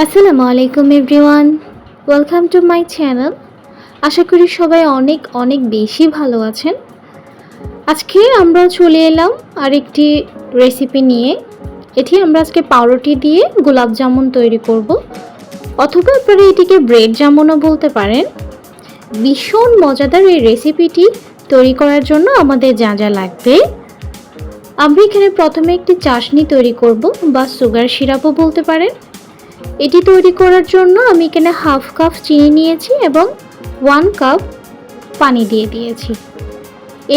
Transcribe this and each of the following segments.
আসসালামু আলাইকুম everyone, welcome to my channel. আশা করি সবাই অনেক অনেক বেশি ভালো আছেন। আজকে আমরা চলে এলাম আরেকটি রেসিপি নিয়ে। এটি আমরা আজকে পাউরুটি দিয়ে গোলাপ জামুন তৈরি করব, অথবা আপনারা এটিকে ব্রেড জামুনও বলতে পারেন। ভীষণ মজাদার এই রেসিপিটি তৈরি করার জন্য আমাদের যা যা লাগবে, আমরা এখানে প্রথমে একটি চাশনি তৈরি করব বা সুগার সিরাপও বলতে পারেন। এটি তৈরি করার জন্য আমি এখানে হাফ কাপ চিনি নিয়েছি এবং 1 কাপ পানি দিয়ে দিয়েছি।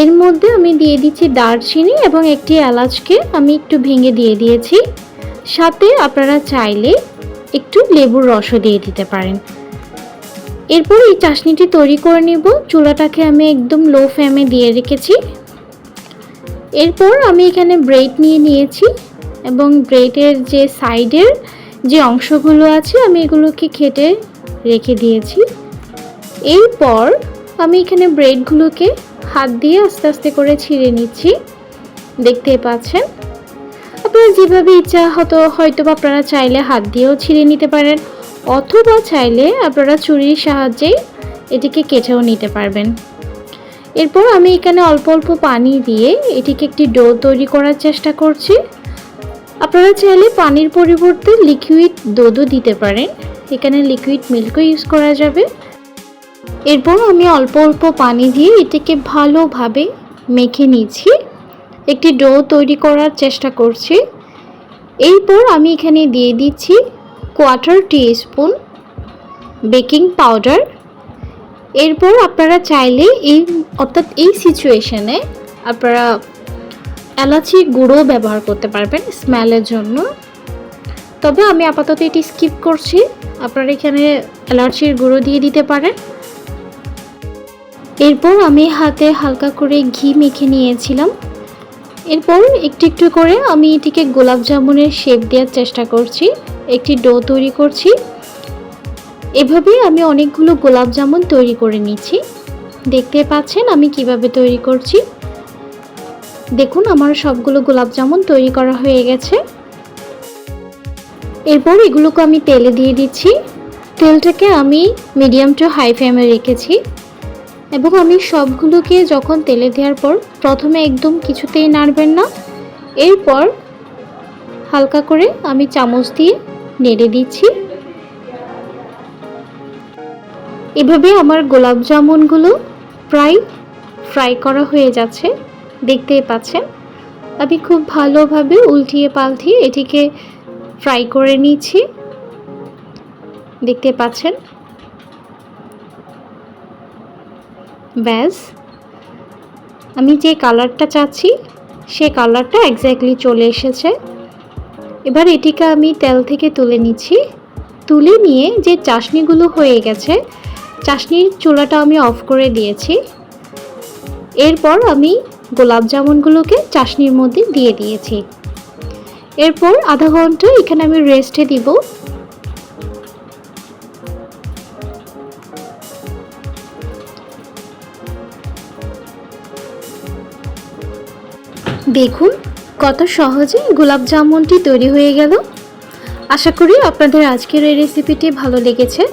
এর মধ্যে আমি দিয়ে দিচ্ছি দারচিনি এবং একটি এলাচকে আমি একটু ভেঙে দিয়ে দিয়েছি। সাথে আপনারা চাইলে একটু লেবুর রসও দিয়ে দিতে পারেন। এরপর এই চাশনিটি তৈরি করে নিব। চুলাটাকে আমি একদম লো ফ্লেমে দিয়ে রেখেছি। এরপর আমি এখানে ব্রেড নিয়েছি এবং ব্রেডের যে সাইডের যে অংশগুলো আছে আমি এগুলোকে কেটে রেখে দিয়েছি। এরপর আমি এখানে ব্রেডগুলোকে হাত দিয়ে আস্তে আস্তে করে ছিঁড়ে নিচ্ছি। দেখতে পাচ্ছেন, আপনারা যেভাবে ইচ্ছা হয়তো আপনারা চাইলে হাত দিয়েও ছিঁড়ে নিতে পারেন, অথবা চাইলে আপনারা ছুরির সাহায্যে এটিকে কেটেও নিতে পারবেন। এরপর আমি এখানে অল্প অল্প পানি দিয়ে এটিকে একটি ডো তৈরি করার চেষ্টা করছি। আপনারা চাইলে পানির পরিবর্তে লিকুইড দুধও দিতে পারেন, এখানে লিকুইড মিল্কও ইউজ করা যাবে। এরপর আমি অল্প অল্প পানি দিয়ে এটিকে ভালোভাবে মেখে নিচ্ছি, একটি ডো তৈরি করার চেষ্টা করছি। এরপর আমি এখানে দিয়ে দিচ্ছি 1/4 টিস্পুন বেকিং পাউডার। এরপর আপনারা চাইলে এই সিচুয়েশনে আপনারা এলাচির গুঁড়ো ব্যবহার করতে পারবেন স্মেলের জন্য, তবে আমি আপাতত এটি স্কিপ করছি। আপনারা এখানে এলাচির গুঁড়ো দিয়ে দিতে পারেন। এরপর আমি হাতে হালকা করে ঘি মেখে নিয়েছিলাম। এরপর একটু একটু করে আমি এটিকে গোলাপ জামুনের শেপ দেওয়ার চেষ্টা করছি, একটি ডো তৈরি করছি। এভাবেই আমি অনেকগুলো গোলাপ জামুন তৈরি করে নিচ্ছি। দেখতে পাচ্ছেন আমি কিভাবে তৈরি করছি। দেখুন, আমার সবগুলো গোলাপ জামুন তৈরি করা হয়ে গেছে। এরপর এগুলোকে আমি তেলে দিয়ে দিচ্ছি। তেলটাকে আমি মিডিয়াম টু হাই ফ্লেমে রেখেছি এবং আমি সবগুলোকে যখন তেলে দেওয়ার পর প্রথমে একদম কিছুতেই নাড়বেন না, এরপর হালকা করে আমি চামচ দিয়ে নেড়ে দিচ্ছি। এভাবে আমার গোলাপ জামুনগুলো প্রায় ফ্রাই করা হয়ে যাচ্ছে। দেখতেই পাচ্ছেন আমি খুব ভালোভাবে উল্টিয়ে পাল্টিয়ে এটিকে ফ্রাই করে নিচ্ছি। দেখতে পাচ্ছেন, ব্যাস আমি যে কালারটা চাচ্ছি সেই কালারটা এক্স্যাক্টলি চলে এসেছে। এবার এটিকে আমি তেল থেকে তুলে নিচ্ছি। তুলে নিয়ে যে চাশনিগুলো হয়ে গেছে, চাশনির চুলাটা আমি অফ করে দিয়েছি। এরপর আমি গোলাপ জামুনগুলোকে চাশনির মধ্যে দিয়ে দিয়েছি। এরপর আধা ঘন্টা এখানে আমি রেস্টে দিব। দেখুন কত সহজে গোলাপ জামুনটি তৈরি হয়ে গেল। আশা করি আপনাদের আজকের এই রেসিপিটি ভালো লেগেছে।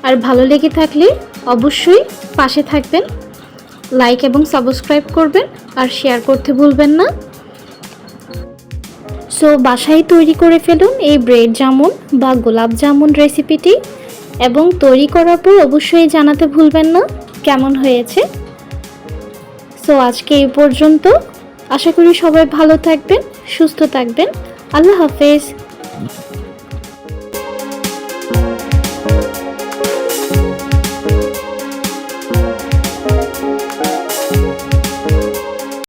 আর ভালো লেগে থাকলে অবশ্যই পাশে থাকবেন, লাইক এবং সাবস্ক্রাইব করবেন আর শেয়ার করতে ভুলবেন না। সো বাসায় তৈরি করে ফেলুন এই ব্রেড জামুন বা গোলাপ জামুন রেসিপিটি, এবং তৈরি করার পর অবশ্যই জানাতে ভুলবেন না কেমন হয়েছে। সো আজকে এই পর্যন্ত। আশা করি সবাই ভালো থাকবেন, সুস্থ থাকবেন। আল্লাহ হাফেজ।